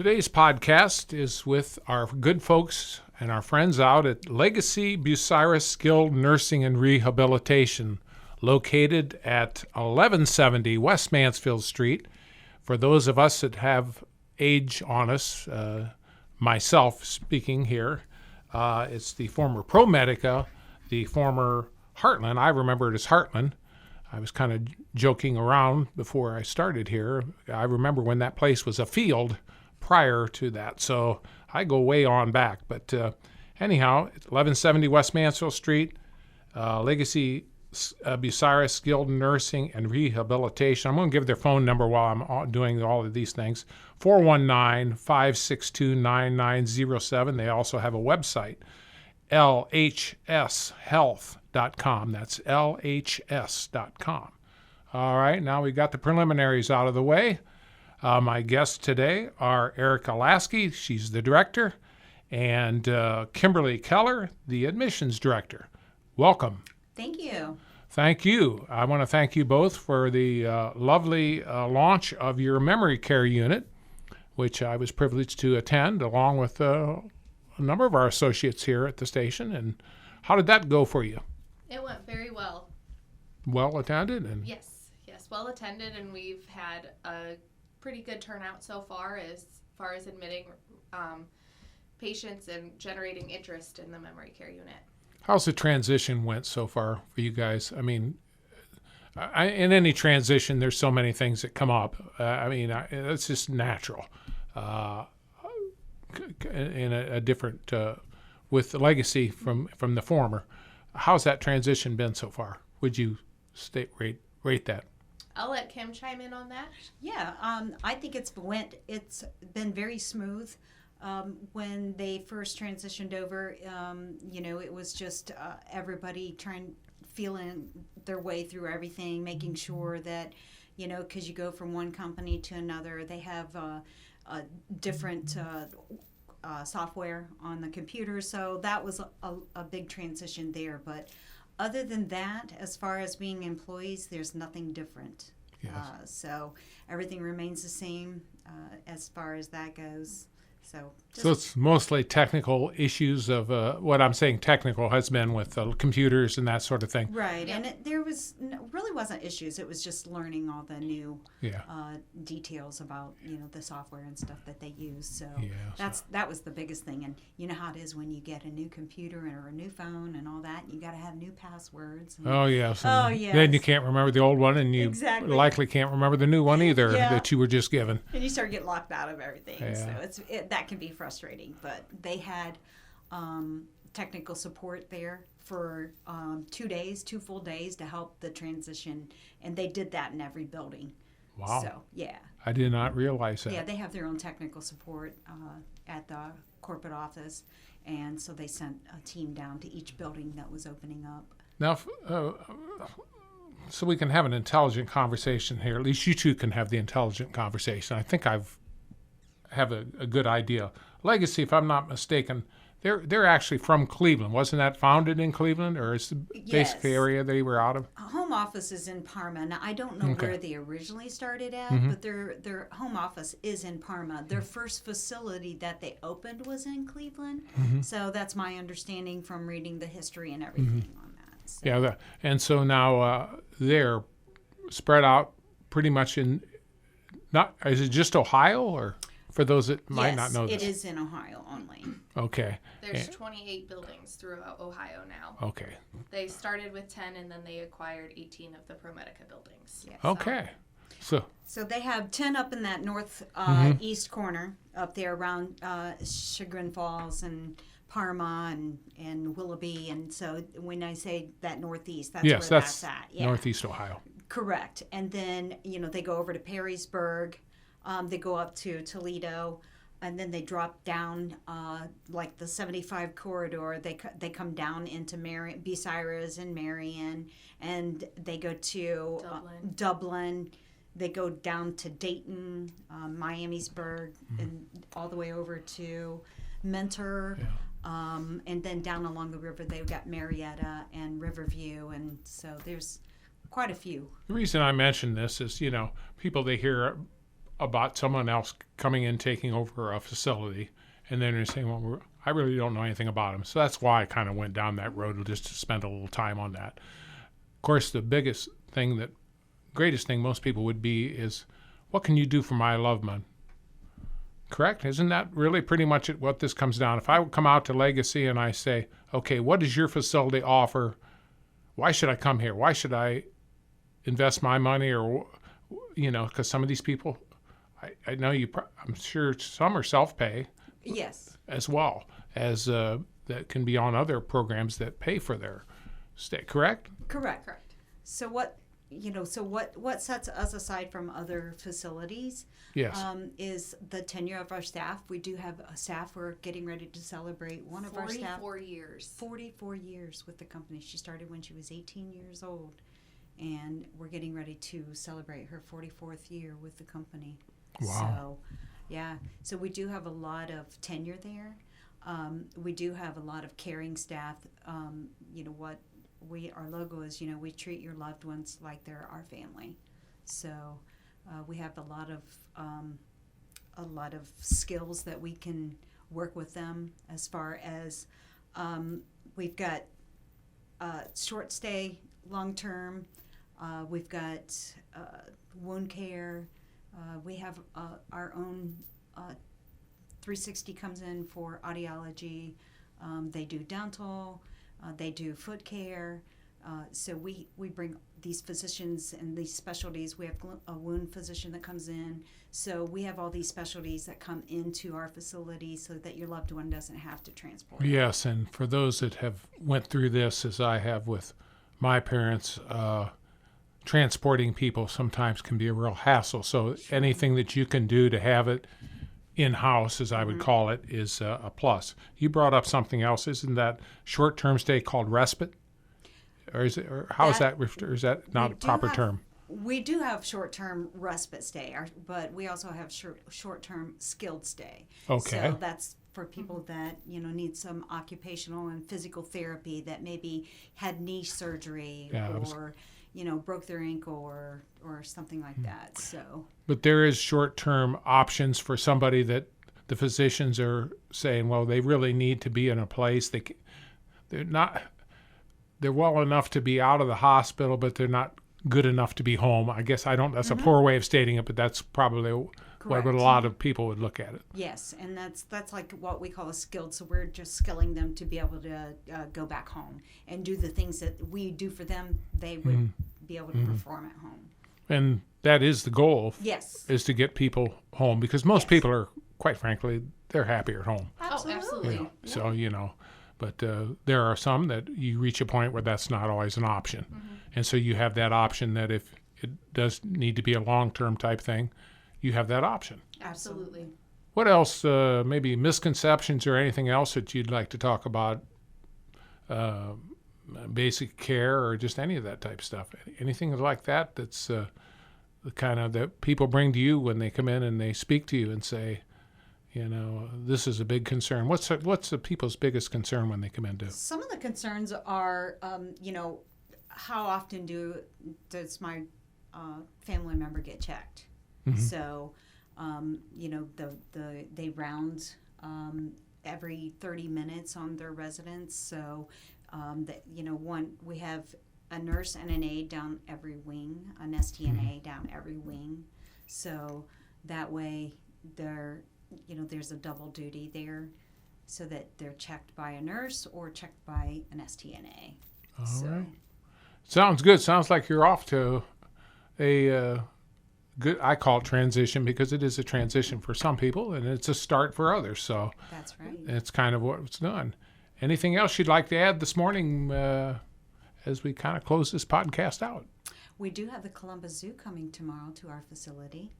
Today's podcast is with our good folks and our friends out at Legacy Bucyrus Skilled Nursing and Rehabilitation, located at 1170 West Mansfield Street. For those of us that have age on us, myself speaking here, it's the former ProMedica, the former Heartland. I remember it as Heartland. I was kind of joking around before I started here. I remember when that place was a field prior to that, so I go way on back. But anyhow, 1170 West Mansfield Street, Legacy Bucyrus Skilled Nursing and Rehabilitation. I'm going to give their phone number while I'm doing all of these things, 419-562-9907. They also have a website, lhshealth.com. That's lhs.com. All right, now we got the preliminaries out of the way. My guests today are Erica Lasky, she's the director, and Kimberly Keller, the admissions director. Welcome. Thank you. Thank you. I want to thank you both for the lovely launch of your memory care unit, which I was privileged to attend along with a number of our associates here at the station. And how did that go for you? It went very well. Well attended? And Yes, well attended, and we've had a pretty good turnout so far as admitting patients and generating interest in the memory care unit. How's the transition went so far for you guys? I mean, in any transition, there's so many things that come up. It's just natural. In a different, with the legacy from the former, how's that transition been so far? Would you rate that? I'll let Kim chime in on that. Yeah, I think it's been very smooth. When they first transitioned over, it was just everybody feeling their way through everything, making sure that, because you go from one company to another, they have a different software on the computer. So that was a big transition there. But other than that, as far as being employees, there's nothing different. Yes. So everything remains the same as far as that goes. So it's mostly technical issues of what I'm saying technical has been with computers and that sort of thing. Right, yeah. And there really wasn't issues. It was just learning all the new details about the software and stuff that they use. So that was the biggest thing. And you know how it is when you get a new computer or a new phone and all that. You got to have new passwords. And, yes. Then you can't remember the old one, and you likely can't remember the new one either that you were just given. And you start getting locked out of everything. Yeah. So that can be frustrating, but they had technical support there for 2 full days to help the transition, and they did that in every building. Wow. So, yeah. I did not realize that. Yeah, they have their own technical support at the corporate office, and so they sent a team down to each building that was opening up. Now, so we can have an intelligent conversation here. At least you two can have the intelligent conversation. I think have a good idea. Legacy, if I'm not mistaken, they're actually from Cleveland. Wasn't that founded in Cleveland, or is the basic area they were out of? Home office is in Parma. Now, I don't know where they originally started at, but their home office is in Parma. Their first facility that they opened was in Cleveland. So that's my understanding from reading the history and everything on that. So. Yeah, and so now they're spread out pretty much in. Is it just Ohio, or? For those that might not know this. Yes, it is in Ohio only. Okay. There's 28 buildings throughout Ohio now. Okay. They started with 10, and then they acquired 18 of the ProMedica buildings. Yes. Okay. So they have 10 up in that north east corner up there around Chagrin Falls and Parma and Willoughby. And so when I say that northeast, that's where that's at. Yeah. Northeast Ohio. Correct. And then, they go over to Perrysburg. They go up to Toledo, and then they drop down like the 75 corridor. They come down into Bucyrus and Marion, and they go to Dublin. They go down to Dayton, Miamisburg, and all the way over to Mentor. Yeah. And then down along the river, they've got Marietta and Riverview, and so there's quite a few. The reason I mention this is, people, they hear about someone else coming in, taking over a facility, and then they're saying, well, I really don't know anything about them. So that's why I kind of went down that road, just to spend a little time on that. Of course, the greatest thing most people would be is, what can you do for my loved one? Correct? Isn't that really pretty much what this comes down? If I would come out to Legacy and I say, okay, what does your facility offer? Why should I come here? Why should I invest my money? Or, because some of these people, I know I'm sure some are self-pay. Yes. As well as that can be on other programs that pay for their stay. Correct? Correct. So what sets us aside from other facilities? Yes. Is the tenure of our staff. We do have a staff. We're getting ready to celebrate one of our staff. 44 years. 44 years with the company. She started when she was 18 years old, and we're getting ready to celebrate her 44th year with the company. Wow. So we do have a lot of tenure there. We do have a lot of caring staff. Our logo is, we treat your loved ones like they're our family. So we have a lot of skills that we can work with them, as far as we've got short stay, long term. We've got wound care. We have our own 360 comes in for audiology. They do dental. They do foot care. So we bring these physicians and these specialties. We have a wound physician that comes in. So we have all these specialties that come into our facility so that your loved one doesn't have to transport. Yes, and for those that have went through this, as I have with my parents, transporting people sometimes can be a real hassle. So anything that you can do to have it in-house, as I would call it, is a plus. You brought up something else. Isn't that short-term stay called respite? Or is it? Or how is that? Or is that not a proper term? We do have short-term respite stay, but we also have short-term skilled stay. Okay. So that's for people that need some occupational and physical therapy, that maybe had knee surgery or broke their ankle or something like that. So. But there is short-term options for somebody that the physicians are saying, well, they really need to be in a place. They're well enough to be out of the hospital, but they're not good enough to be home. I guess that's a poor way of stating it, but that's probably what a lot of people would look at it. Yes, and that's like what we call a skilled. So we're just skilling them to be able to go back home and do the things that we do for them. They would be able to perform at home. And that is the goal. Yes. Is to get people home, because most people are, quite frankly, they're happier at home. Absolutely. So, but there are some that you reach a point where that's not always an option. And so you have that option that if it does need to be a long-term type thing, you have that option. Absolutely. What else, maybe misconceptions or anything else that you'd like to talk about, basic care or just any of that type of stuff? Anything like that that's the kind of that people bring to you when they come in and they speak to you and say, this is a big concern. What's the people's biggest concern when they come into? Some of the concerns are, how often does my family member get checked? So, they round every 30 minutes on their residents. So, we have a nurse and an aide down every wing, an STNA down every wing. So that way there's a double duty there, so that they're checked by a nurse or checked by an STNA. All right. Sounds good. Sounds like you're off to a good, I call it transition, because it is a transition for some people and it's a start for others. So that's right. It's kind of what's done. Anything else you'd like to add this morning as we kind of close this podcast out? We do have the Columbus Zoo coming tomorrow to our facility.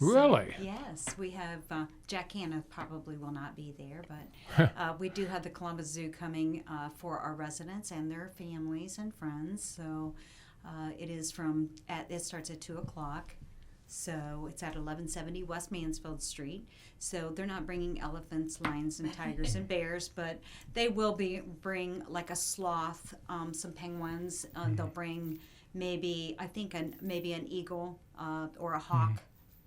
Really? So, yes, we have Jack Hanna probably will not be there, but we do have the Columbus Zoo coming for our residents and their families and friends. So it starts at 2:00. So it's at 1170 West Mansfield Street. So they're not bringing elephants, lions, and tigers and bears, but they will bring like a sloth, some penguins. They'll bring maybe an eagle or a hawk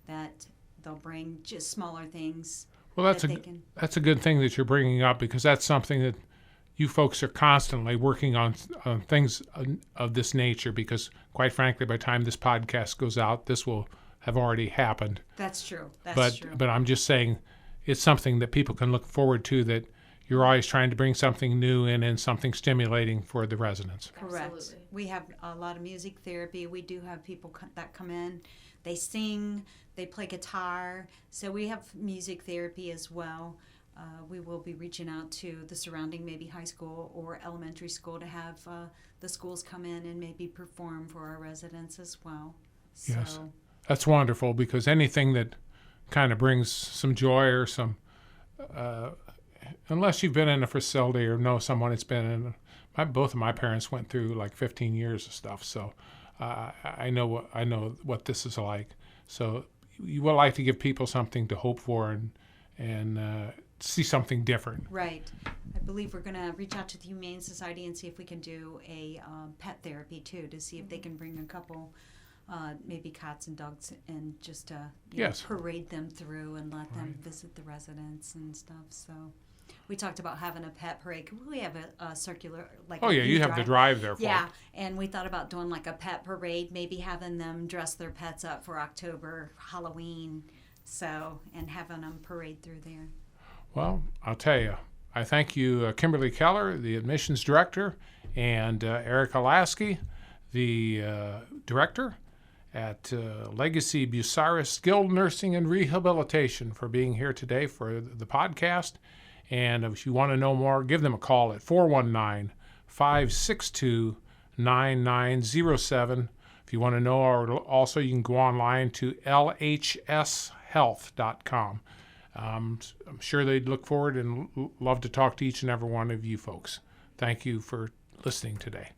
that they'll bring just smaller things. Well, that's a good thing that you're bringing up, because that's something that you folks are constantly working on things of this nature, because quite frankly, by the time this podcast goes out, this will have already happened. That's true. But I'm just saying it's something that people can look forward to, that you're always trying to bring something new in and something stimulating for the residents. Correct. Absolutely. We have a lot of music therapy. We do have people that come in. They sing, they play guitar. So we have music therapy as well. We will be reaching out to the surrounding maybe high school or elementary school to have the schools come in and maybe perform for our residents as well. So, Yes. That's wonderful, because anything that kind of brings some joy or some, unless you've been in a facility or know someone that's been in, both of my parents went through like 15 years of stuff, so I know what this is like. So you would like to give people something to hope for and see something different. right. I believe we're going to reach out to the Humane Society and see if we can do a pet therapy too, to see if they can bring a couple maybe cats and dogs and just Yes. parade them through and let them visit the residents and stuff. So we talked about having a pet parade. We have a circular, like Oh a yeah, you have the drive there for Yeah, it. and we thought about doing like a pet parade, maybe having them dress their pets up for October, Halloween, and having them parade through there. Well, I'll tell you, I thank you, Kimberly Keller, the admissions director, and Erica Lasky, the director at Legacy Bucyrus Skilled Nursing and Rehabilitation, for being here today for the podcast. And if you want to know more, give them a call at 419-562-9907. If you want to know, or also you can go online to lhshealth.com. I'm sure they'd look forward and love to talk to each and every one of you folks. Thank you for listening today.